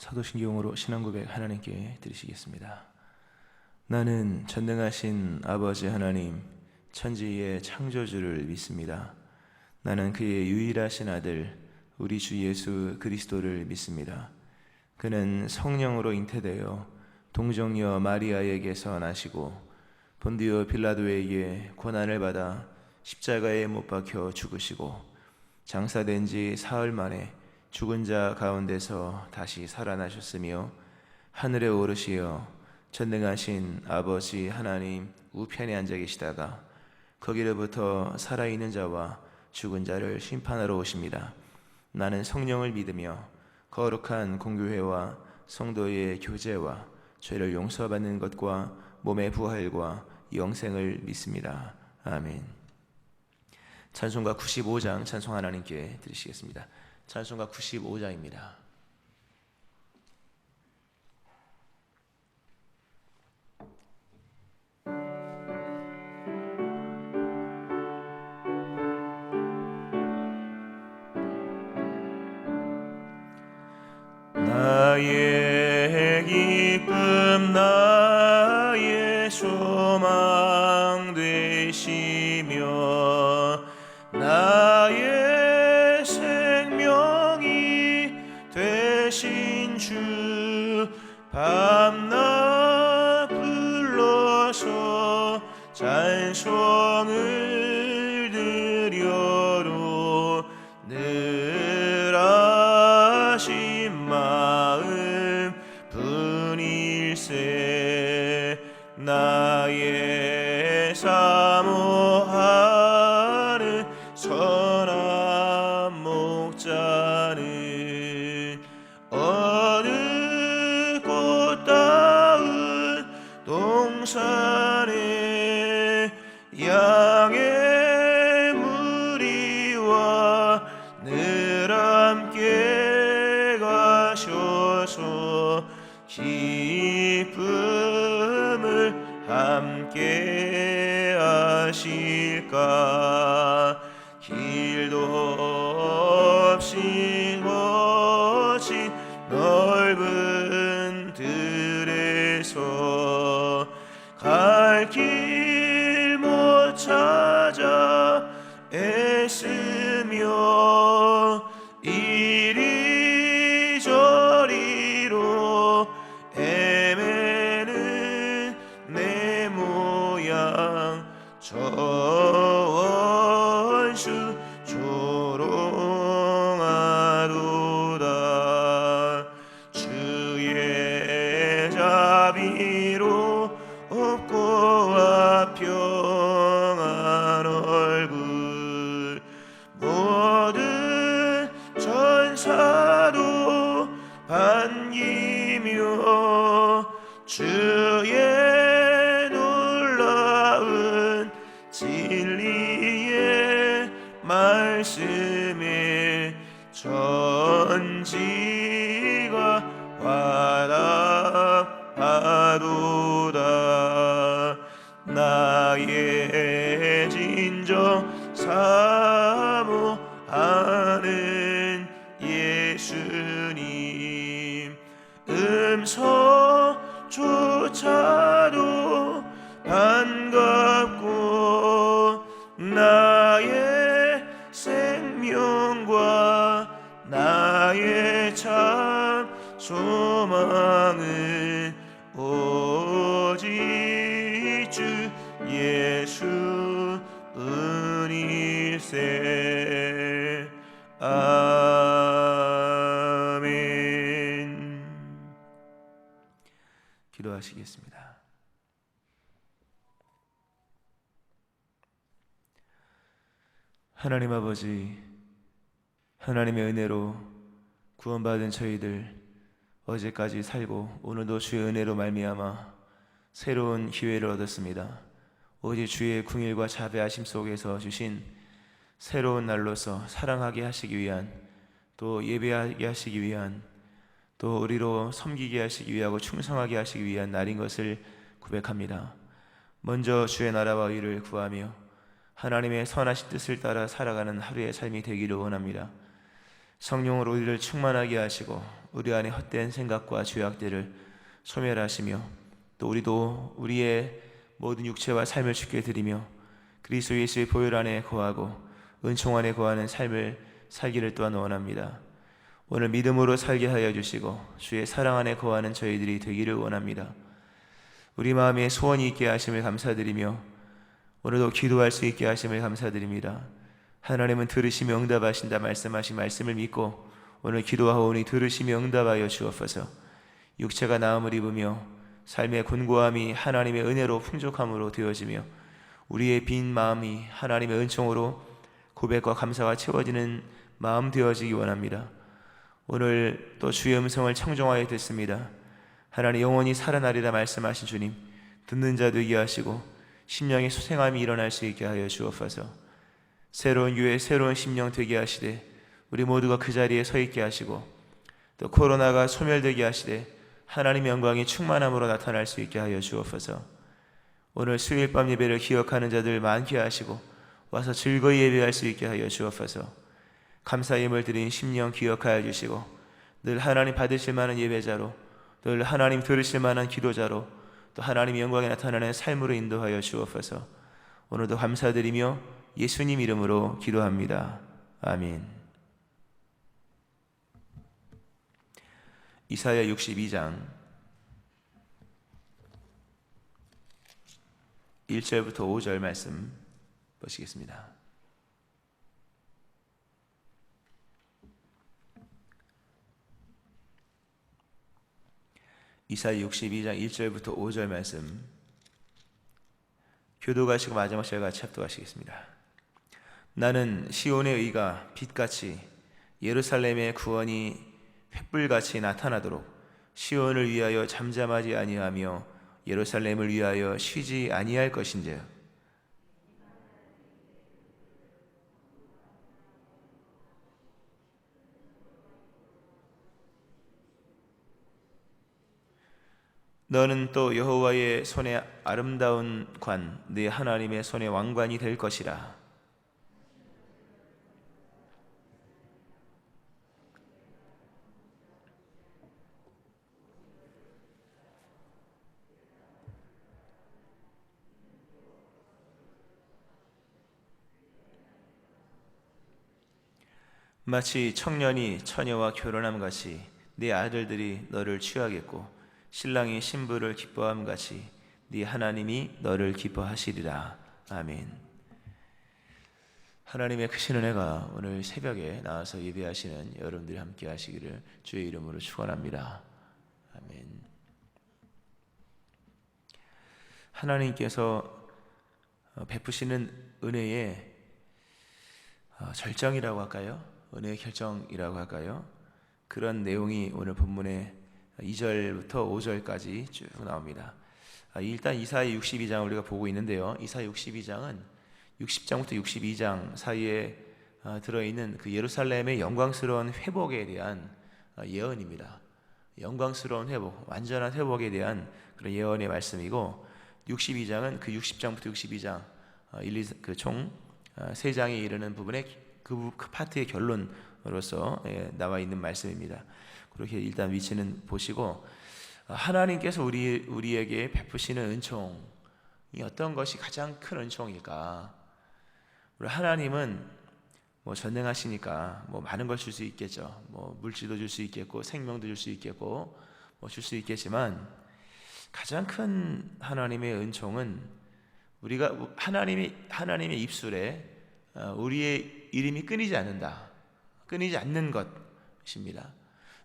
사도신경으로 신앙고백 하나님께 드리시겠습니다. 나는 전능하신 아버지 하나님, 천지의 창조주를 믿습니다. 나는 그의 유일하신 아들 우리 주 예수 그리스도를 믿습니다. 그는 성령으로 잉태되어 동정녀 마리아에게서 나시고 본디오 빌라도에게 고난을 받아 십자가에 못 박혀 죽으시고 장사된 지 사흘 만에 죽은 자 가운데서 다시 살아나셨으며 하늘에 오르시어 전능하신 아버지 하나님 우편에 앉아 계시다가 거기로부터 살아있는 자와 죽은 자를 심판하러 오십니다. 나는 성령을 믿으며 거룩한 공교회와 성도의 교제와 죄를 용서받는 것과 몸의 부활과 영생을 믿습니다. 아멘. 찬송가 95장 찬송 하나님께 드리시겠습니다. 찬송가 95장입니다. 나의 기쁨 나의 소망 되시며 나의 생명이 되신 주 밤낮 불러서 찬송을 드려도 늘 아신 마음 분일세. 나의 사모하는 선한 목자는 어느 꽃다운 동산에 양의 무리와 늘 함께 가셔서 기쁨을 함께 하실까. 길도 없이 거친 넓은 들에서 갈 길 못 찾아 애쓰며 이리저리로 애매는 내 모양 저 원수 조롱하도다. 주의 자비로 없고 평안 얼굴 모든 전사도 반기며 주의 놀라운 진리의 말씀에 천지가 화답하도다. 나의 진정 사모하는 예수님 음성조차도 반갑고 나의 생명과 나의 참 소망은 오직 주 예수 뿐일세. 아멘. 기도하시겠습니다. 하나님 아버지, 하나님의 은혜로 구원받은 저희들 어제까지 살고 오늘도 주의 은혜로 말미암아 새로운 기회를 얻었습니다. 오직 주의 긍휼과 자비하심 속에서 주신 새로운 날로서 사랑하게 하시기 위한, 또 예배하게 하시기 위한, 또 우리로 섬기게 하시기 위하고 충성하게 하시기 위한 날인 것을 고백합니다. 먼저 주의 나라와 의를 구하며 하나님의 선하신 뜻을 따라 살아가는 하루의 삶이 되기를 원합니다. 성령으로 우리를 충만하게 하시고 우리 안에 헛된 생각과 죄악들을 소멸하시며 또 우리도 우리의 모든 육체와 삶을 주께 드리며 그리스도 예수의 보혈 안에 거하고 은총 안에 거하는 삶을 살기를 또한 원합니다. 오늘 믿음으로 살게 하여 주시고 주의 사랑 안에 거하는 저희들이 되기를 원합니다. 우리 마음에 소원이 있게 하심을 감사드리며 오늘도 기도할 수 있게 하심을 감사드립니다. 하나님은 들으시며 응답하신다 말씀하신 말씀을 믿고 오늘 기도하오니 들으시며 응답하여 주옵소서. 육체가 나음을 입으며 삶의 곤고함이 하나님의 은혜로 풍족함으로 되어지며 우리의 빈 마음이 하나님의 은총으로 고백과 감사가 채워지는 마음 되어지기 원합니다. 오늘 또 주의 음성을 청종하여 듣습니다. 하나님 영원히 살아나리라 말씀하신 주님, 듣는 자 되게 하시고 심령의 소생함이 일어날 수 있게 하여 주옵소서. 새로운 유해 새로운 심령 되게 하시되 우리 모두가 그 자리에 서 있게 하시고 또 코로나가 소멸되게 하시되 하나님의 영광이 충만함으로 나타날 수 있게 하여 주옵소서. 오늘 수요일 밤 예배를 기억하는 자들 많게 하시고 와서 즐거이 예배할 수 있게 하여 주옵소서. 감사 예물 드린 심령 기억하여 주시고 늘 하나님 받으실 만한 예배자로 늘 하나님 들으실 만한 기도자로 또 하나님의 영광에 나타나는 삶으로 인도하여 주옵소서. 오늘도 감사드리며 예수님 이름으로 기도합니다. 아멘. 이사야 62장 1절부터 5절 말씀 보시겠습니다. 이사야 62장 1절부터 5절 말씀 교도가시고 마지막 절 같이 합독하시겠습니다. 나는 시온의 의가 빛같이 예루살렘의 구원이 횃불같이 나타나도록 시온을 위하여 잠잠하지 아니하며 예루살렘을 위하여 쉬지 아니할 것인지요. 너는 또 여호와의 손에 아름다운 관, 네 하나님의 손에 왕관이 될 것이라. 마치 청년이 처녀와 결혼함 같이 네 아들들이 너를 취하겠고 신랑이 신부를 기뻐함 같이 네 하나님이 너를 기뻐하시리라. 아멘. 하나님의 크신 은혜가 오늘 새벽에 나와서 예배하시는 여러분들이 함께 하시기를 주의 이름으로 축원합니다. 아멘. 하나님께서 베푸시는 은혜의 절정이라고 할까요? 은혜의 결정이라고 할까요? 그런 내용이 오늘 본문의 2절부터 5절까지 쭉 나옵니다. 일단 이사야 62장을 우리가 보고 있는데요. 이사야 62장은 60장부터 62장 사이에 들어있는 그 예루살렘의 영광스러운 회복에 대한 예언입니다. 영광스러운 회복, 완전한 회복에 대한 그런 예언의 말씀이고 62장은 그 60장부터 62장 총 3장에 이르는 부분의 그 파트의 결론으로서 나와 있는 말씀입니다. 그렇게 일단 위치는 보시고 하나님께서 우리에게 베푸시는 은총이 어떤 것이 가장 큰 은총일까? 우리 하나님은 뭐 전능하시니까 뭐 많은 걸 줄 수 있겠죠. 뭐 물질도 줄 수 있겠고 생명도 줄 수 있겠고 뭐 줄 수 있겠지만 가장 큰 하나님의 은총은 우리가 하나님의 입술에 우리의 이름이 끊이지 않는다. 끊이지 않는 것입니다.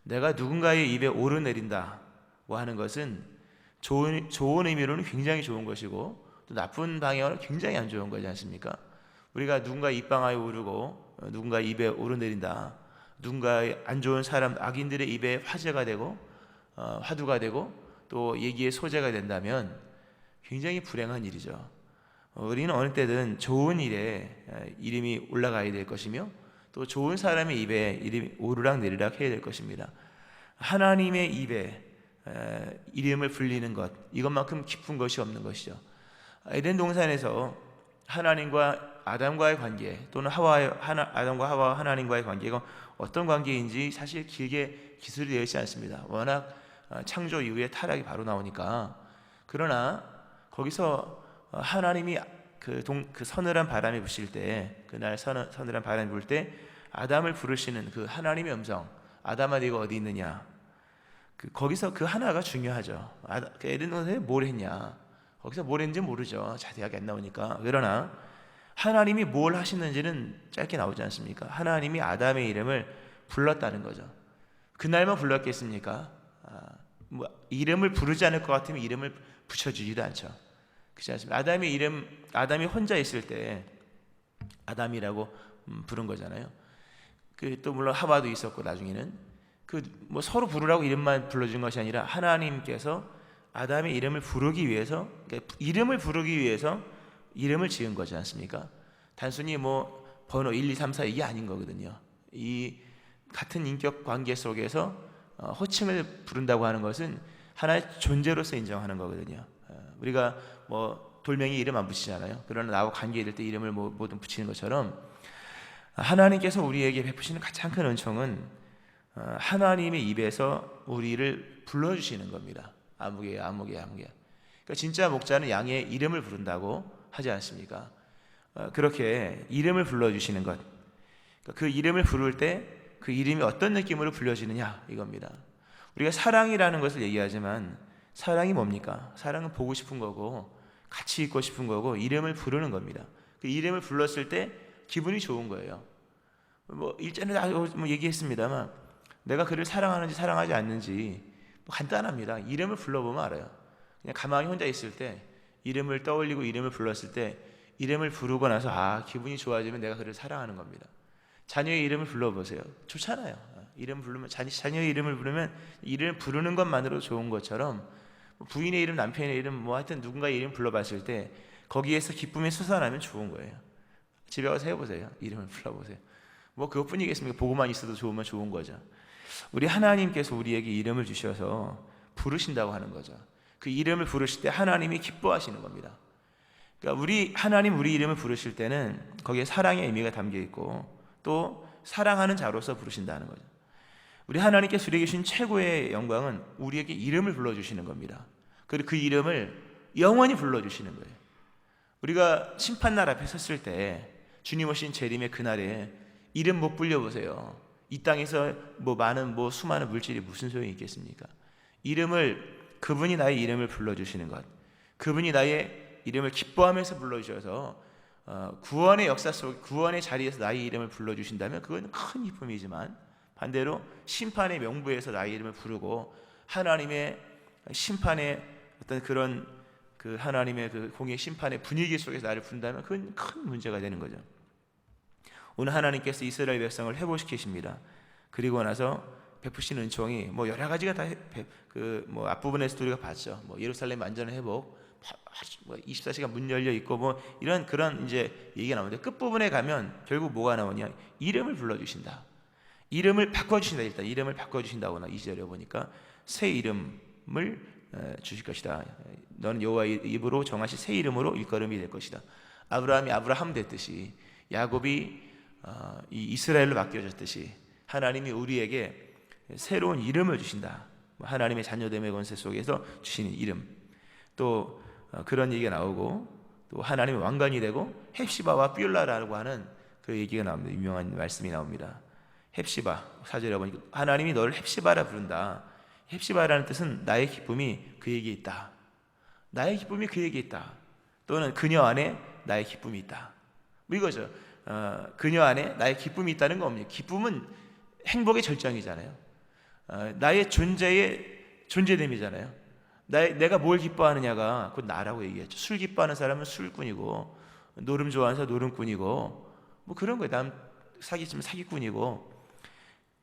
내가 누군가의 입에 오르내린다고 하는 것은 좋은 의미로는 굉장히 좋은 것이고 또 나쁜 방향으로 굉장히 안 좋은 거지 않습니까? 우리가 누군가 입방아에 오르고 누군가 입에 오르내린다. 누군가의 안 좋은 사람 악인들의 입에 화제가 되고 화두가 되고 또 얘기의 소재가 된다면 굉장히 불행한 일이죠. 우리는 어느 때든 좋은 일에 이름이 올라가야 될 것이며 또 좋은 사람의 입에 이름이 오르락 내리락 해야 될 것입니다. 하나님의 입에 이름을 불리는 것, 이것만큼 기쁜 것이 없는 것이죠. 에덴 동산에서 하나님과 아담과의 관계 또는 아담과 하와 하나님과의 관계가 어떤 관계인지 사실 길게 기술이 되어 있지 않습니다. 워낙 창조 이후에 타락이 바로 나오니까. 그러나 거기서 하나님이 그 서늘한 바람이 부실 때, 그날 서늘한 바람이 불 때 아담을 부르시는 그 하나님의 음성, 아담아 네가 어디 있느냐, 거기서 그 하나가 중요하죠. 에덴동산에 뭘 했냐, 거기서 뭘 했는지 모르죠. 자세하게 안 나오니까. 그러나 하나님이 뭘 하시는지는 짧게 나오지 않습니까? 하나님이 아담의 이름을 불렀다는 거죠. 그날만 불렀겠습니까? 이름을 부르지 않을 것 같으면 이름을 붙여주지도 않죠. 그렇지 않습니까? 아담이 혼자 있을 때 아담이라고 부른 거잖아요. 또 물론 하와도 있었고, 나중에는 뭐 서로 부르라고 이름만 불러준 것이 아니라 하나님께서 아담의 이름을 부르기 위해서, 그러니까 이름을 부르기 위해서 이름을 지은 거지 않습니까? 단순히 뭐 번호 1, 2, 3, 4 이게 아닌 거거든요. 이 같은 인격 관계 속에서 호칭을 부른다고 하는 것은 하나의 존재로서 인정하는 거거든요. 우리가 뭐 돌멩이 이름 안 붙이잖아요. 그러나 나하고 관계될 때 이름을 뭐든 붙이는 것처럼 하나님께서 우리에게 베푸시는 가장 큰 은총은 하나님의 입에서 우리를 불러주시는 겁니다. 아무개야, 아무개야, 아무개야. 그러니까 진짜 목자는 양의 이름을 부른다고 하지 않습니까? 그렇게 이름을 불러주시는 것, 그 이름을 부를 때 그 이름이 어떤 느낌으로 불려지느냐, 이겁니다. 우리가 사랑이라는 것을 얘기하지만 사랑이 뭡니까? 사랑은 보고 싶은 거고 같이 있고 싶은 거고 이름을 부르는 겁니다. 그 이름을 불렀을 때 기분이 좋은 거예요. 뭐 일전에 뭐 얘기했습니다만 내가 그를 사랑하는지 사랑하지 않는지 뭐 간단합니다. 이름을 불러보면 알아요. 그냥 가만히 혼자 있을 때 이름을 떠올리고 이름을 불렀을 때 이름을 부르고 나서 기분이 좋아지면 내가 그를 사랑하는 겁니다. 자녀의 이름을 불러보세요. 좋잖아요. 이름 부르면 자녀의 이름을 부르면 이름을 부르는 것만으로 좋은 것처럼 부인의 이름, 남편의 이름, 뭐 하여튼 누군가의 이름 불러봤을 때 거기에서 기쁨이 솟아나면 좋은 거예요. 집에 가서 해보세요. 이름을 불러보세요. 뭐 그것뿐이겠습니까? 보고만 있어도 좋으면 좋은 거죠. 우리 하나님께서 우리에게 이름을 주셔서 부르신다고 하는 거죠. 그 이름을 부르실 때 하나님이 기뻐하시는 겁니다. 그러니까 하나님 우리 이름을 부르실 때는 거기에 사랑의 의미가 담겨 있고 또 사랑하는 자로서 부르신다는 거죠. 우리 하나님께서 우리에게 주신 최고의 영광은 우리에게 이름을 불러주시는 겁니다. 그리고 그 이름을 영원히 불러주시는 거예요. 우리가 심판날 앞에 섰을 때 주님 오신 재림의 그날에 이름 못 불려보세요. 이 땅에서 수많은 물질이 무슨 소용이 있겠습니까? 그분이 나의 이름을 불러주시는 것, 그분이 나의 이름을 기뻐하면서 불러주셔서 구원의 역사 속, 구원의 자리에서 나의 이름을 불러주신다면 그건 큰 기쁨이지만 반대로 심판의 명부에서 나의 이름을 부르고 하나님의 심판의 어떤 그런 그 하나님의 그 공의 심판의 분위기 속에서 나를 부른다면 그건 큰 문제가 되는 거죠. 오늘 하나님께서 이스라엘 백성을 회복시키십니다. 그리고 나서 베푸신 은총이 뭐 여러 가지가 다 앞부분에서 우리가 봤죠. 뭐 예루살렘 완전한 회복, 24시간 문 열려 있고 뭐 이런 그런 이제 얘기가 나오는데 끝부분에 가면 결국 뭐가 나오냐? 이름을 불러주신다. 이름을 바꿔주신다. 일단 이름을 바꿔주신다거나 2절에 보니까 새 이름을 주실 것이다. 너는 여호와의 입으로 정하신 새 이름으로 일컬음이 될 것이다. 아브라함이 아브라함 됐듯이 야곱이 이 이스라엘로 바뀌어졌듯이 하나님이 우리에게 새로운 이름을 주신다. 하나님의 자녀됨의 권세 속에서 주시는 이름. 또 그런 얘기가 나오고 또 하나님의 왕관이 되고 헵시바와 뷸라라고 하는 그 얘기가 나옵니다. 유명한 말씀이 나옵니다. 헵시바 4절에 보니까 하나님이 너를 헵시바라 부른다. 헵시바라는 뜻은 나의 기쁨이 그에게 있다. 나의 기쁨이 그에게 있다. 또는 그녀 안에 나의 기쁨이 있다. 뭐 이거죠. 그녀 안에 나의 기쁨이 있다는 거 뭡니까? 기쁨은 행복의 절정이잖아요. 나의 존재됨이잖아요. 내가 뭘 기뻐하느냐가 곧 나라고 얘기했죠. 술 기뻐하는 사람은 술꾼이고 노름 좋아하는 사람은 노름꾼이고 뭐 그런 거예요. 남 사기치면 사기꾼이고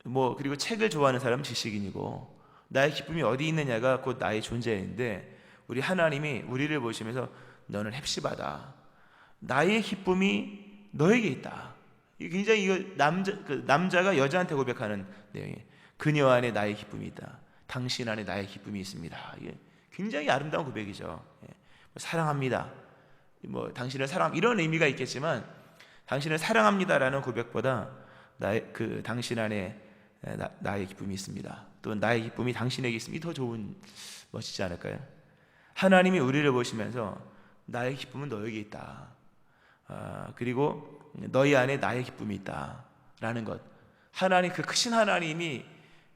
뭐 그리고 책을 좋아하는 사람은 지식인이고 나의 기쁨이 어디 있느냐가 곧 나의 존재인데 우리 하나님이 우리를 보시면서 너는 헵시바다. 나의 기쁨이 너에게 있다. 굉장히 이거 남자가 여자한테 고백하는 내용이에요. 그녀 안에 나의 기쁨이 있다. 당신 안에 나의 기쁨이 있습니다. 이게 굉장히 아름다운 고백이죠. 사랑합니다. 뭐 당신을 사랑 이런 의미가 있겠지만 당신을 사랑합니다라는 고백보다 당신 안에 나의 기쁨이 있습니다. 또 나의 기쁨이 당신에게 있음이 더 좋은 멋지지 않을까요? 하나님이 우리를 보시면서 나의 기쁨은 너에게 있다. 그리고 너희 안에 나의 기쁨이 있다라는 것. 하나님 그 크신 하나님이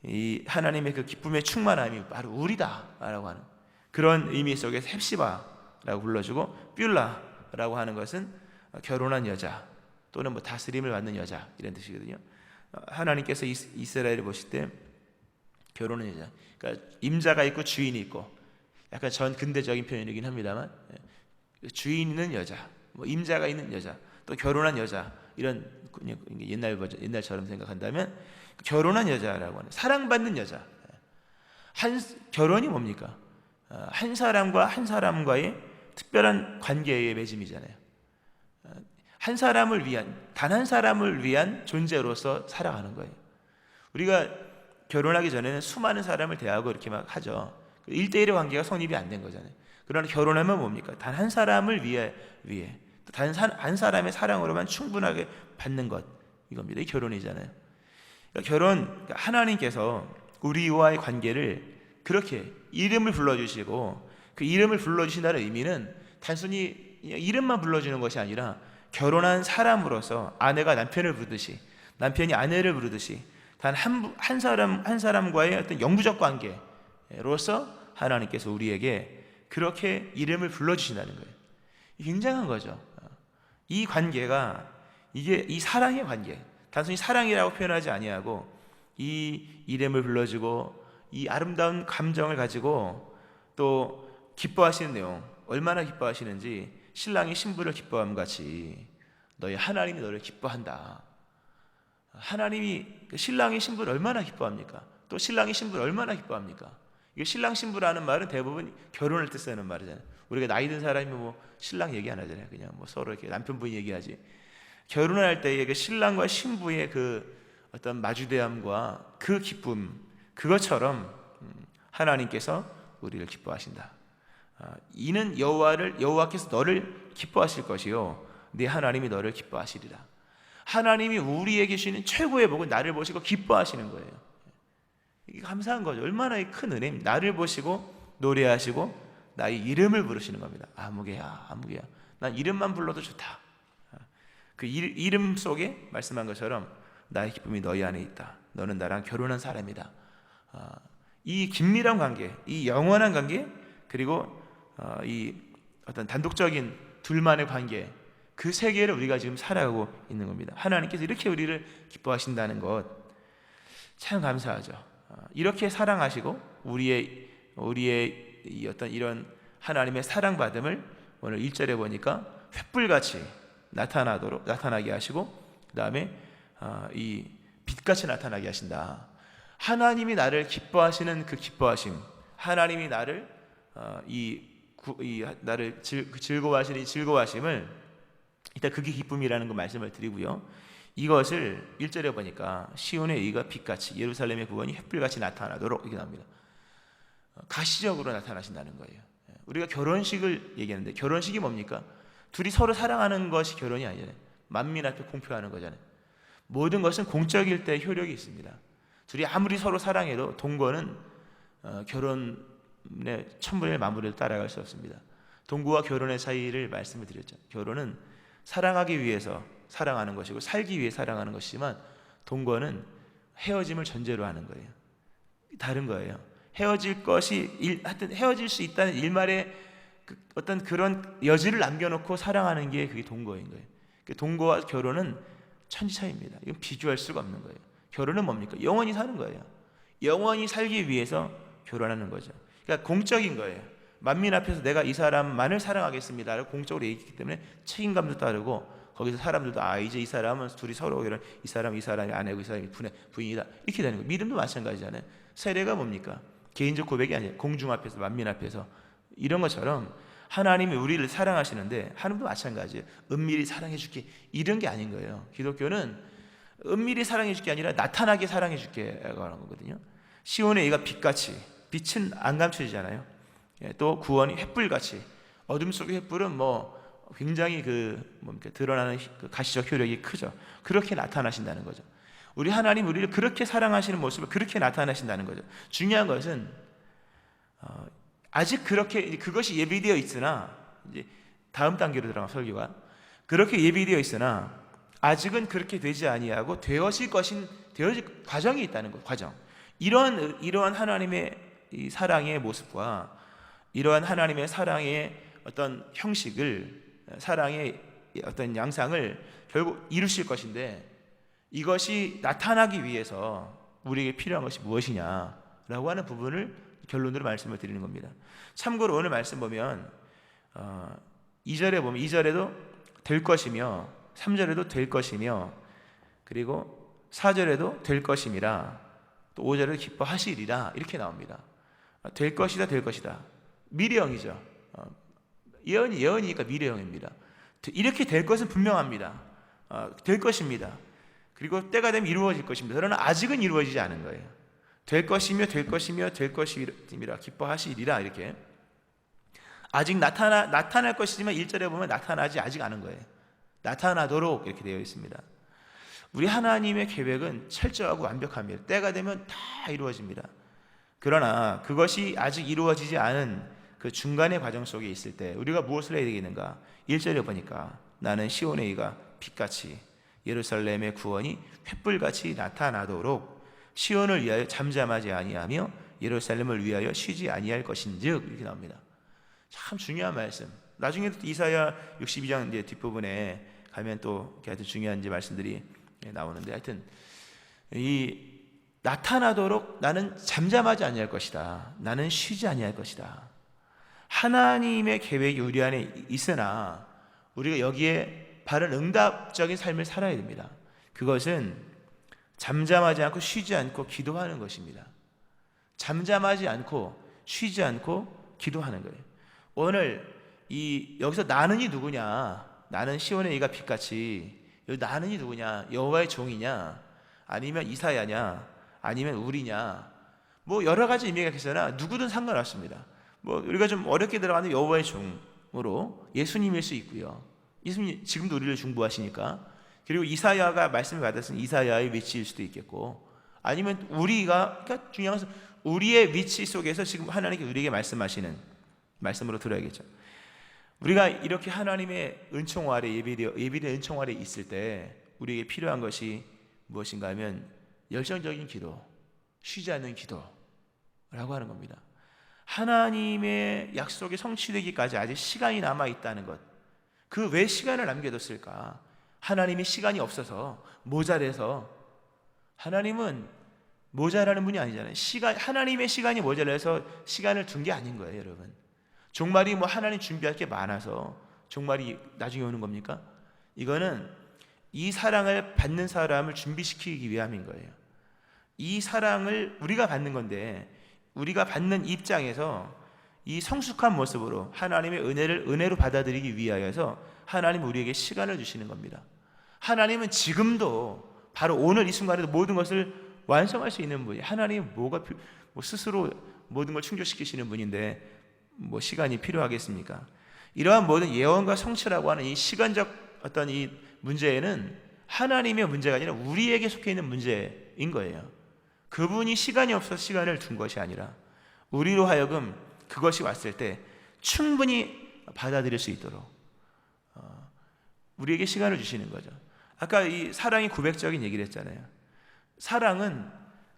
이 하나님의 그 기쁨의 충만함이 바로 우리다라고 하는 그런 의미 속에서 헵시바라고 불러주고 뷸라라고 하는 것은 결혼한 여자 또는 뭐 다스림을 받는 여자 이런 뜻이거든요. 하나님께서 이스라엘을 보실 때 결혼한 여자, 그러니까 임자가 있고 주인이 있고 약간 전 근대적인 표현이긴 합니다만 주인 있는 여자, 뭐 임자가 있는 여자, 또 결혼한 여자 이런 옛날처럼 생각한다면 결혼한 여자라고 하는 사랑받는 여자. 결혼이 뭡니까? 한 사람과 한 사람과의 특별한 관계의 맺음이잖아요. 한 사람을 위한 단 한 사람을 위한 존재로서 살아가는 거예요. 우리가 결혼하기 전에는 수많은 사람을 대하고 이렇게 막 하죠. 1대1의 관계가 성립이 안 된 거잖아요. 그러나 결혼하면 뭡니까? 단 한 사람을 위해 단 한 사람의 사랑으로만 충분하게 받는 것 이겁니다. 이 결혼이잖아요. 그러니까 하나님께서 우리와의 관계를 그렇게 이름을 불러주시고 그 이름을 불러주신다는 의미는 단순히 이름만 불러주는 것이 아니라 결혼한 사람으로서 아내가 남편을 부르듯이 남편이 아내를 부르듯이 단 한 사람과의 어떤 영구적 관계로서 하나님께서 우리에게 그렇게 이름을 불러주신다는 거예요. 굉장한 거죠. 이 관계가 이게 이 사랑의 관계, 단순히 사랑이라고 표현하지 아니하고 이 이름을 불러주고 이 아름다운 감정을 가지고 또 기뻐하시는 내용, 얼마나 기뻐하시는지 신랑이 신부를 기뻐함 같이 너희 하나님이 너를 기뻐한다. 하나님이 신랑이 신부를 얼마나 기뻐합니까? 또 신랑이 신부를 얼마나 기뻐합니까? 이게 신랑 신부라는 말은 대부분 결혼을 뜻하는 말이잖아요. 우리가 나이 든 사람이 뭐 신랑 얘기 안 하잖아요. 그냥 뭐 서로 이렇게 남편분이 얘기하지. 결혼을 할 때의 그 신랑과 신부의 그 어떤 마주대함과 그 기쁨, 그것처럼 하나님께서 우리를 기뻐하신다. 이는 여호와께서 너를 기뻐하실 것이요 네 하나님이 너를 기뻐하시리라. 하나님이 우리에게 주시는 최고의 복은 나를 보시고 기뻐하시는 거예요. 이게 감사한 거죠. 얼마나 큰 은혜입니다. 나를 보시고 노래하시고 나의 이름을 부르시는 겁니다. 아무개야 아무개야 난 이름만 불러도 좋다. 그 이름 속에 말씀한 것처럼 나의 기쁨이 너희 안에 있다. 너는 나랑 결혼한 사람이다. 이 긴밀한 관계, 이 영원한 관계, 그리고 이 어떤 단독적인 둘만의 관계, 그 세계를 우리가 지금 살아가고 있는 겁니다. 하나님께서 이렇게 우리를 기뻐하신다는 것 참 감사하죠. 이렇게 사랑하시고 우리의 이 어떤 이런 하나님의 사랑받음을 오늘 1절에 보니까 횃불같이 나타나게 하시고 그 다음에 이 빛같이 나타나게 하신다. 하나님이 나를 기뻐하시는 그 기뻐하심, 하나님이 나를 나를 즐거워하시는 이 즐거워하심을 일단 그게 기쁨이라는 거 말씀을 드리고요. 이것을 1절에 보니까 시온의 의가 빛같이 예루살렘의 구원이 햇불같이 나타나도록 이렇게 나옵니다. 가시적으로 나타나신다는 거예요. 우리가 결혼식을 얘기하는데 결혼식이 뭡니까? 둘이 서로 사랑하는 것이 결혼이 아니잖아요. 만민 앞에 공표하는 거잖아요. 모든 것은 공적일 때 효력이 있습니다. 둘이 아무리 서로 사랑해도 동거는 결혼의 천분의 마무리를 따라갈 수 없습니다. 동거와 결혼의 차이를 말씀을 드렸죠. 결혼은 사랑하기 위해서 사랑하는 것이고 살기 위해 사랑하는 것이지만 동거는 헤어짐을 전제로 하는 거예요. 다른 거예요. 하여튼 헤어질 수 있다는 일말의 어떤 그런 여지를 남겨놓고 사랑하는 게 그게 동거인 거예요. 동거와 결혼은 천지차이입니다. 이건 비교할 수가 없는 거예요. 결혼은 뭡니까? 영원히 사는 거예요. 영원히 살기 위해서 결혼하는 거죠. 그러니까 공적인 거예요. 만민 앞에서 내가 이 사람만을 사랑하겠습니다 공적으로 얘기했기 때문에 책임감도 따르고 거기서 사람들도 이제 이 사람은 둘이 서로 이 사람이 아내고 이 사람이 부인이다 이렇게 되는 거예요. 믿음도 마찬가지잖아요. 세례가 뭡니까? 개인적 고백이 아니에요. 공중 앞에서 만민 앞에서 이런 것처럼 하나님이 우리를 사랑하시는데 하나님도 마찬가지예요. 은밀히 사랑해 줄게 이런 게 아닌 거예요. 기독교는 은밀히 사랑해 줄게 아니라 나타나게 사랑해 줄게 라고 하는 거거든요. 시온의 의가 빛같이, 빛은 안 감춰지잖아요. 또 구원이 횃불같이, 어둠 속의 횃불은 뭐 굉장히 드러나는 그 가시적 효력이 크죠. 그렇게 나타나신다는 거죠. 우리 하나님 우리를 그렇게 사랑하시는 모습을 그렇게 나타나신다는 거죠. 중요한 것은 아직 그렇게 그것이 예비되어 있으나, 이제 다음 단계로 들어가 설교가 그렇게 예비되어 있으나 아직은 그렇게 되지 아니하고 되어질 과정이 있다는 것. 과정. 이러한 하나님의 이 사랑의 모습과 이러한 하나님의 사랑의 어떤 형식을, 사랑의 어떤 양상을 결국 이루실 것인데, 이것이 나타나기 위해서 우리에게 필요한 것이 무엇이냐라고 하는 부분을 결론으로 말씀을 드리는 겁니다. 참고로 오늘 말씀 보면 2절에 보면 2절에도 될 것이며 3절에도 될 것이며, 그리고 4절에도 될 것임이라, 또 5절에도 기뻐하시리라, 이렇게 나옵니다. 될 것이다, 될 것이다. 미래형이죠. 예언이니까 미래형입니다. 이렇게 될 것은 분명합니다. 될 것입니다. 그리고 때가 되면 이루어질 것입니다. 그러나 아직은 이루어지지 않은 거예요. 될 것이며 될 것이며 될 것이라 기뻐하시리라, 이렇게 아직 나타날 것이지만 1절에 보면 나타나지 아직 않은 거예요. 나타나도록 이렇게 되어 있습니다. 우리 하나님의 계획은 철저하고 완벽합니다. 때가 되면 다 이루어집니다. 그러나 그것이 아직 이루어지지 않은 그 중간의 과정 속에 있을 때 우리가 무엇을 해야 되겠는가? 1절에 보니까 나는 시온의 의가 빛같이 예루살렘의 구원이 횃불같이 나타나도록 시온을 위하여 잠잠하지 아니하며 예루살렘을 위하여 쉬지 아니할 것인즉, 이렇게 나옵니다. 참 중요한 말씀. 나중에 이사야 62장 이제 뒷부분에 가면 또 아주 중요한 이제 말씀들이 나오는데, 하여튼 이 나타나도록 나는 잠잠하지 아니할 것이다. 나는 쉬지 아니할 것이다. 하나님의 계획이 우리 안에 있으나 우리가 여기에 바른 응답적인 삶을 살아야 됩니다. 그것은 잠잠하지 않고 쉬지 않고 기도하는 것입니다. 잠잠하지 않고 쉬지 않고 기도하는 거예요. 오늘 여기서 나는이 누구냐? 나는 시온의 이가 빛같이, 여기 나는이 누구냐? 여호와의 종이냐? 아니면 이사야냐? 아니면 우리냐? 뭐 여러 가지 의미가 있으나 누구든 상관없습니다. 뭐 우리가 좀 어렵게 들어가는 여호와의 종으로 예수님일 수 있고요. 예수님 지금도 우리를 중보하시니까. 그리고 이사야가 말씀을 받았으니 이사야의 위치일 수도 있겠고, 아니면 그러니까 중요한 것은 우리의 위치 속에서 지금 하나님께 우리에게 말씀하시는 말씀으로 들어야겠죠. 우리가 이렇게 하나님의 은총 아래 예비된 은총 아래 있을 때 우리에게 필요한 것이 무엇인가 하면 열정적인 기도, 쉬지 않는 기도라고 하는 겁니다. 하나님의 약속이 성취되기까지 아직 시간이 남아 있다는 것. 그 왜 시간을 남겨뒀을까? 하나님이 시간이 없어서, 모자라서. 하나님은 모자라는 분이 아니잖아요. 하나님의 시간이 모자라서 시간을 둔 게 아닌 거예요, 여러분. 종말이 뭐 하나님 준비할 게 많아서 종말이 나중에 오는 겁니까? 이거는 이 사랑을 받는 사람을 준비시키기 위함인 거예요. 이 사랑을 우리가 받는 건데, 우리가 받는 입장에서 이 성숙한 모습으로 하나님의 은혜를 은혜로 받아들이기 위하여서 하나님 우리에게 시간을 주시는 겁니다. 하나님은 지금도 바로 오늘 이 순간에도 모든 것을 완성할 수 있는 분이에요. 하나님은 스스로 모든 걸 충족시키시는 분인데 뭐 시간이 필요하겠습니까? 이러한 모든 예언과 성취라고 하는 이 시간적 어떤 이 문제에는 하나님의 문제가 아니라 우리에게 속해 있는 문제인 거예요. 그분이 시간이 없어서 시간을 둔 것이 아니라 우리로 하여금 그것이 왔을 때 충분히 받아들일 수 있도록 우리에게 시간을 주시는 거죠. 아까 이 사랑이 고백적인 얘기를 했잖아요. 사랑은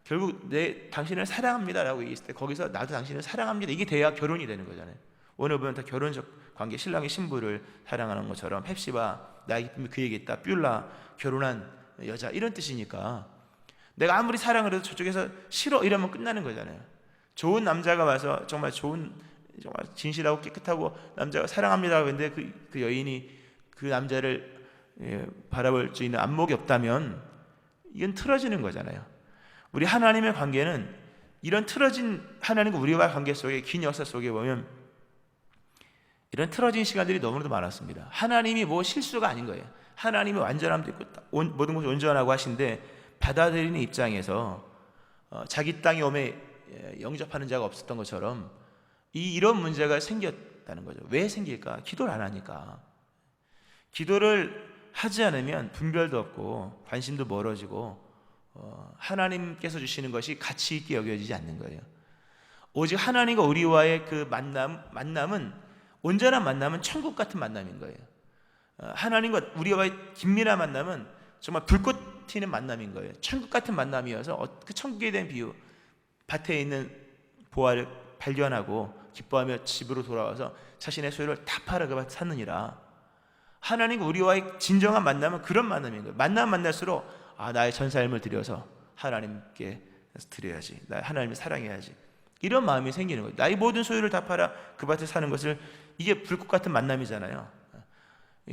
결국 당신을 사랑합니다라고 얘기했을 때 거기서 나도 당신을 사랑합니다, 이게 돼야 결혼이 되는 거잖아요. 오늘 보면 다 결혼적 관계, 신랑이 신부를 사랑하는 것처럼 헵시바 나의 기쁨이 그에게 있다, 뷸라 결혼한 여자, 이런 뜻이니까 내가 아무리 사랑을 해도 저쪽에서 싫어 이러면 끝나는 거잖아요. 좋은 남자가 와서 정말 진실하고 깨끗하고 남자가 사랑합니다 그런데 그 여인이 그 남자를 바라볼 수 있는 안목이 없다면 이건 틀어지는 거잖아요. 우리 하나님의 관계는 이런 틀어진 하나님과 우리와 관계 속에, 긴 역사 속에 보면 이런 틀어진 시간들이 너무나도 많았습니다. 하나님이 뭐 실수가 아닌 거예요. 하나님이 완전함도 있고 모든 것이 온전하고 하신데 받아들이는 입장에서 자기 땅에 오매 영접하는 자가 없었던 것처럼 이런 문제가 생겼다는 거죠. 왜 생길까? 기도를 안 하니까. 기도를 하지 않으면 분별도 없고 관심도 멀어지고 하나님께서 주시는 것이 가치 있게 여겨지지 않는 거예요. 오직 하나님과 우리와의 그 만남은 온전한 만남은 천국 같은 만남인 거예요. 하나님과 우리와의 긴밀한 만남은 정말 불꽃 튀는 만남인 거예요. 천국 같은 만남이어서 그 천국에 대한 비유, 밭에 있는 보화를 발견하고 기뻐하며 집으로 돌아와서 자신의 소유를 다 팔아 그 밭 샀느니라. 하나님과 우리와의 진정한 만남은 그런 만남인 거예요. 만날수록 나의 전 삶을 들여서 하나님께 드려야지, 나 하나님을 사랑해야지, 이런 마음이 생기는 거예요. 나의 모든 소유를 다 팔아 그 밭에 사는 것을, 이게 불꽃 같은 만남이잖아요.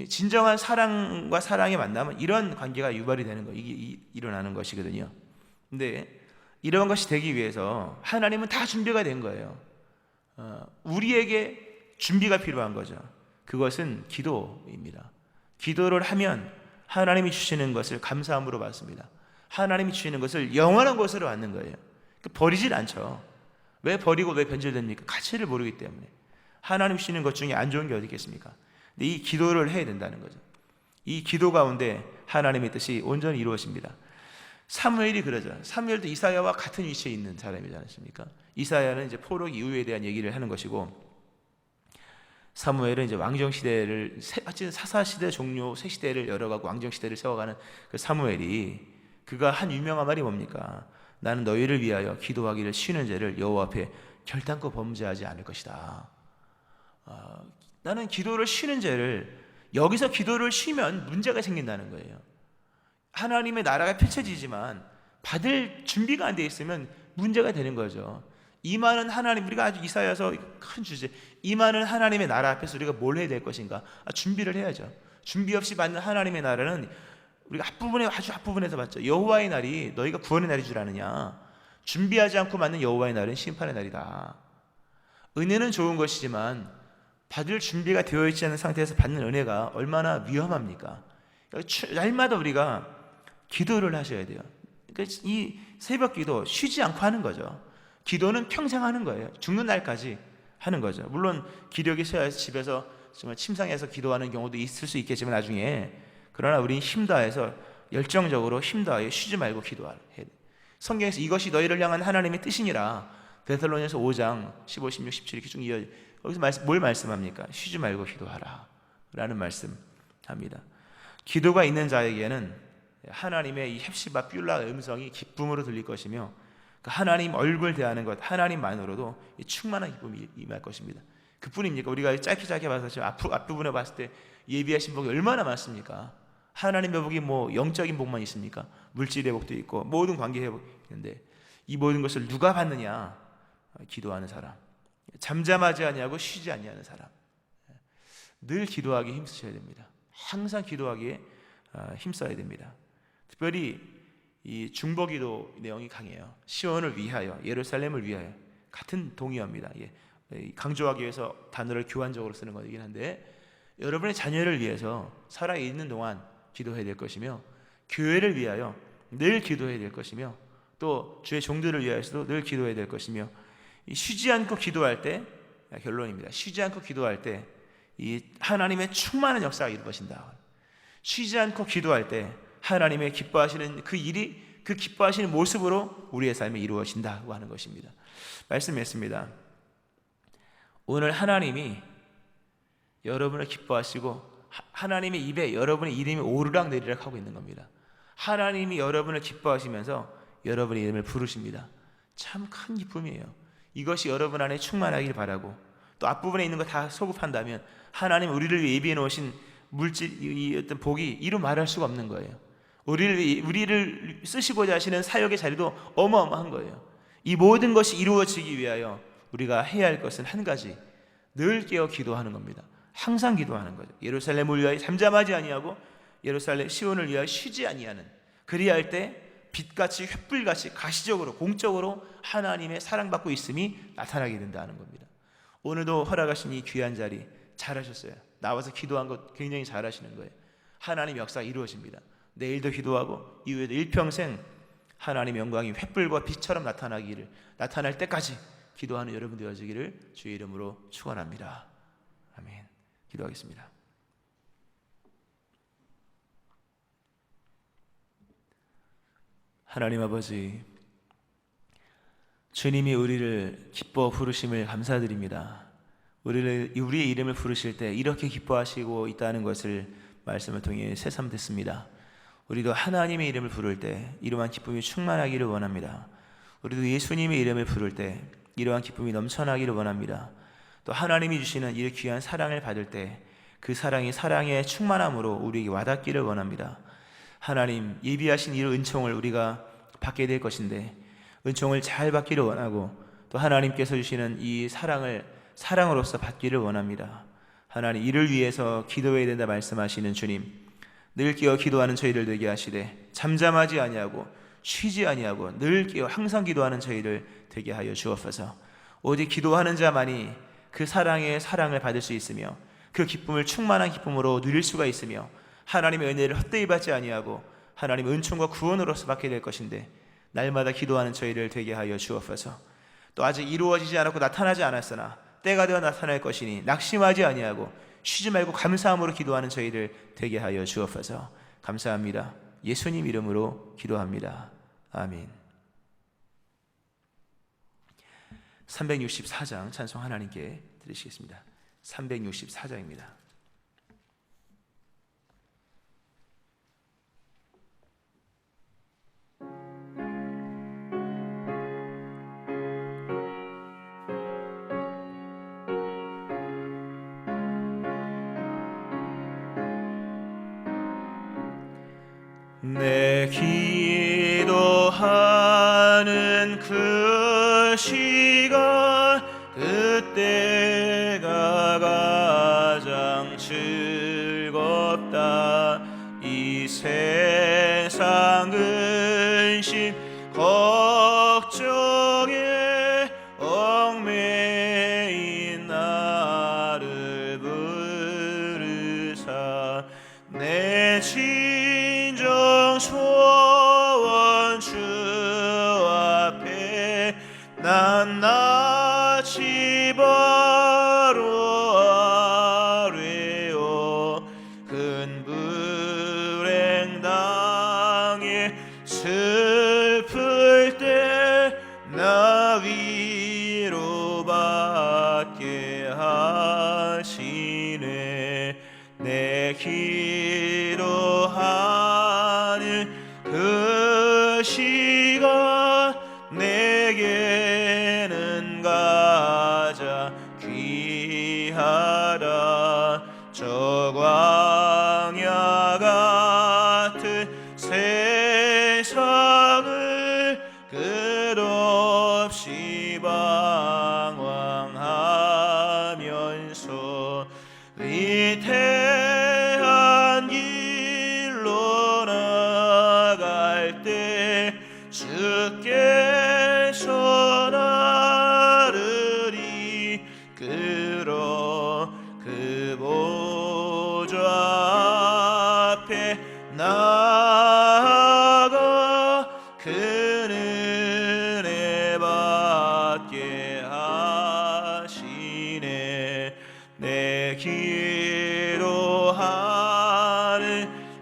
진정한 사랑과 사랑의 만남은 이런 관계가 유발이 되는 거예요. 이게 일어나는 것이거든요. 근데 이런 것이 되기 위해서 하나님은 다 준비가 된 거예요. 우리에게 준비가 필요한 거죠. 그것은 기도입니다. 기도를 하면 하나님이 주시는 것을 감사함으로 받습니다. 하나님이 주시는 것을 영원한 것으로 받는 거예요. 버리질 않죠. 왜 버리고 왜 변질됩니까? 가치를 모르기 때문에. 하나님 주시는 것 중에 안 좋은 게 어디 있겠습니까? 근데 이 기도를 해야 된다는 거죠. 이 기도 가운데 하나님의 뜻이 온전히 이루어집니다. 사무엘이 그러죠. 사무엘도 이사야와 같은 위치에 있는 사람이지 않습니까? 이사야는 이제 포로기 이후에 대한 얘기를 하는 것이고, 사무엘은 이제 왕정 시대를, 사사 시대 종료 새 시대를 열어가고 왕정 시대를 세워가는 그 사무엘이, 그가 한 유명한 말이 뭡니까? 나는 너희를 위하여 기도하기를 쉬는 죄를 여호와 앞에 결단코 범죄하지 않을 것이다. 나는 기도를 쉬는 죄를, 여기서 기도를 쉬면 문제가 생긴다는 거예요. 하나님의 나라가 펼쳐지지만 받을 준비가 안 돼 있으면 문제가 되는 거죠. 이 많은 하나님, 우리가 아주 이사야서 큰 주제, 이 많은 하나님의 나라 앞에서 우리가 뭘 해야 될 것인가? 준비를 해야죠. 준비 없이 받는 하나님의 나라는 우리가 아주 앞부분에서 봤죠. 여호와의 날이 너희가 구원의 날인 줄 아느냐? 준비하지 않고 맞는 여호와의 날은 심판의 날이다. 은혜는 좋은 것이지만 받을 준비가 되어 있지 않은 상태에서 받는 은혜가 얼마나 위험합니까? 날마다 우리가 기도를 하셔야 돼요. 그러니까 이 새벽 기도 쉬지 않고 하는 거죠. 기도는 평생 하는 거예요. 죽는 날까지 하는 거죠. 물론 기력이 쇠해서 집에서 정말 침상에서 기도하는 경우도 있을 수 있겠지만 나중에, 그러나 우리는 힘다해서 열정적으로 힘다하여 쉬지 말고 기도해야 돼. 성경에서 이것이 너희를 향한 하나님의 뜻이니라, 데살로니가서 5장 15, 16, 17 이렇게 쭉 이어, 여기서 뭘 말씀합니까? 쉬지 말고 기도하라 라는 말씀합니다. 기도가 있는 자에게는 하나님의 이 헵시바 뷸라 음성이 기쁨으로 들릴 것이며, 하나님 얼굴 대하는 것 하나님만으로도 충만한 기쁨이 임할 것입니다. 그뿐입니까? 우리가 짧게 봐서 지금 앞부분에 봤을 때 예비하신 복이 얼마나 많습니까? 하나님의 복이 뭐 영적인 복만 있습니까? 물질의 복도 있고 모든 관계 회복이 있는데, 이 모든 것을 누가 받느냐? 기도하는 사람, 잠잠하지 아니하고 쉬지 아니하는 사람. 늘 기도하기에 힘쓰셔야 됩니다. 항상 기도하기에 힘써야 됩니다. 특별히 이 중보기도 내용이 강해요. 시온을 위하여, 예루살렘을 위하여, 같은 동의어입니다. 강조하기 위해서 단어를 교환적으로 쓰는 것이긴 한데, 여러분의 자녀를 위해서 살아있는 동안 기도해야 될 것이며, 교회를 위하여 늘 기도해야 될 것이며, 또 주의 종들을 위하여서도 늘 기도해야 될 것이며, 쉬지 않고 기도할 때, 결론입니다. 쉬지 않고 기도할 때 이 하나님의 충만한 역사가 이루어진다. 쉬지 않고 기도할 때 하나님의 기뻐하시는 그 일이, 그 기뻐하시는 모습으로 우리의 삶에 이루어진다고 하는 것입니다. 말씀했습니다. 오늘 하나님이 여러분을 기뻐하시고 하나님의 입에 여러분의 이름이 오르락 내리락 하고 있는 겁니다. 하나님이 여러분을 기뻐하시면서 여러분의 이름을 부르십니다. 참 큰 기쁨이에요. 이것이 여러분 안에 충만하길 바라고, 또 앞부분에 있는 거 다 소급한다면 하나님 우리를 위해 예비해 놓으신 물질, 이 어떤 복이 이루 말할 수가 없는 거예요. 우리를 쓰시고자 하시는 사역의 자리도 어마어마한 거예요. 이 모든 것이 이루어지기 위하여 우리가 해야 할 것은 한 가지, 늘 깨어 기도하는 겁니다. 항상 기도하는 거죠. 예루살렘을 위하여 잠잠하지 아니하고 예루살렘 시온을 위하여 쉬지 아니하는, 그리할 때 빛같이 횃불같이 가시적으로 공적으로 하나님의 사랑받고 있음이 나타나게 된다는 겁니다. 오늘도 허락하신 이 귀한 자리 잘하셨어요. 나와서 기도한 것 굉장히 잘하시는 거예요. 하나님 역사가 이루어집니다. 내일도 기도하고 이후에도 일평생 하나님의 영광이 횃불과 빛처럼 나타날 때까지 기도하는 여러분 되어지기를 주의 이름으로 축원합니다. 아멘. 기도하겠습니다. 하나님 아버지, 주님이 우리를 기뻐 부르심을 감사드립니다. 우리의 이름을 부르실 때 이렇게 기뻐하시고 있다는 것을 말씀을 통해 새삼 듣습니다. 우리도 하나님의 이름을 부를 때 이러한 기쁨이 충만하기를 원합니다. 우리도 예수님의 이름을 부를 때 이러한 기쁨이 넘쳐나기를 원합니다. 또 하나님이 주시는 이 귀한 사랑을 받을 때 그 사랑이 사랑의 충만함으로 우리에게 와닿기를 원합니다. 하나님, 예비하신 이 은총을 우리가 받게 될 것인데 은총을 잘 받기를 원하고 또 하나님께서 주시는 이 사랑을 사랑으로서 받기를 원합니다. 하나님, 이를 위해서 기도해야 된다 말씀하시는 주님, 늘 깨어 기도하는 저희를 되게 하시되 잠잠하지 아니하고 쉬지 아니하고 늘 깨어 항상 기도하는 저희를 되게 하여 주옵소서. 오직 기도하는 자만이 그 사랑의 사랑을 받을 수 있으며 그 기쁨을 충만한 기쁨으로 누릴 수가 있으며 하나님의 은혜를 헛되이 받지 아니하고 하나님의 은총과 구원으로서 받게 될 것인데 날마다 기도하는 저희를 되게 하여 주옵소서. 또 아직 이루어지지 않았고 나타나지 않았으나 때가 되어 나타날 것이니 낙심하지 아니하고 쉬지 말고 감사함으로 기도하는 저희를 되게 하여 주옵소서. 감사합니다. 예수님 이름으로 기도합니다. 아멘. 364장 찬송 하나님께 드리시겠습니다. 364장입니다. 내 기도하는 그 시간 그때가 가장 즐겁다. 이 세상 근심 걱정에 얽매인 나를 부르사 내 진정 소원 주 앞에 난 낯이 바로 아뢰어 큰 불행 당해 슬플 때 나 위로받게 하시네. 내 기도하는 그 시간 내게는 가장 귀하다. 저 광야 같은 세상을 끝없이 방황하면서 위태한 길로 나갈 때 주께서 나를 이끌어 그 보좌 앞에 나아가 그 은혜 받게 하시네. 내 기도하는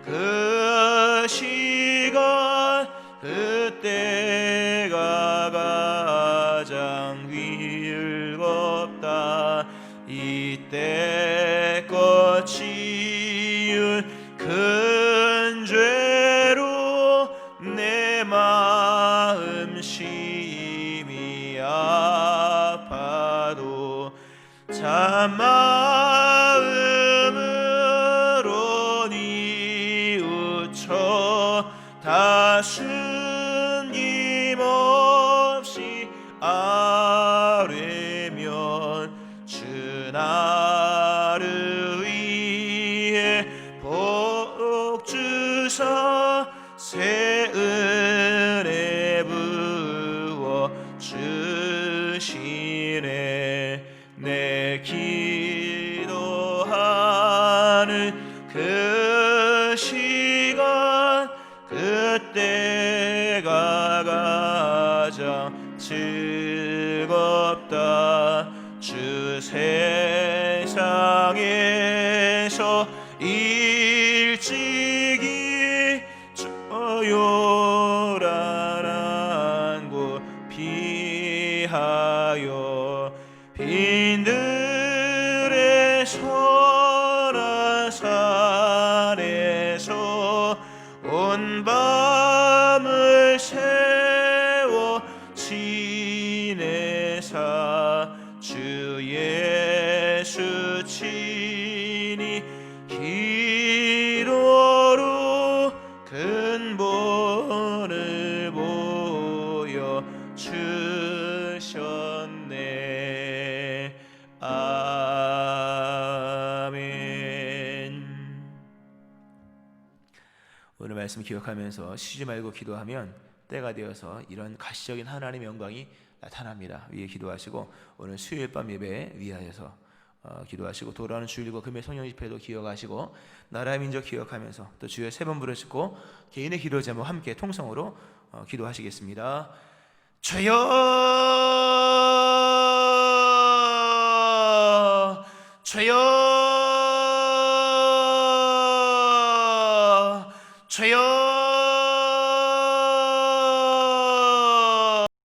그 시간 그때가 가장 즐겁다. 이때껏 지은 큰 죄로 내 마음 심히 아파도 참 마음으로 뉘우쳐 다 숨김없이 아뢰면 주 나를 위해 복 주사 새 은혜 부어 주시네. 내 기도하는 그 시간 그때가 가장 즐겁다. 주 세상에서 일찍이 저요라 오늘 말씀 기억하면서 쉬지 말고 기도하면 때가 되어서 이런 가시적인 하나님의 영광이 나타납니다. 위에 기도하시고 오늘 수요일 밤 예배 위하여서 기도하시고 돌아오는 주일과 금요일 성령 집회도 기억하시고 나라의 민족 기억하면서 또 주여 세 번 부르시고 개인의 기도 제목 함께 통성으로 기도하시겠습니다. 주여 주여 주여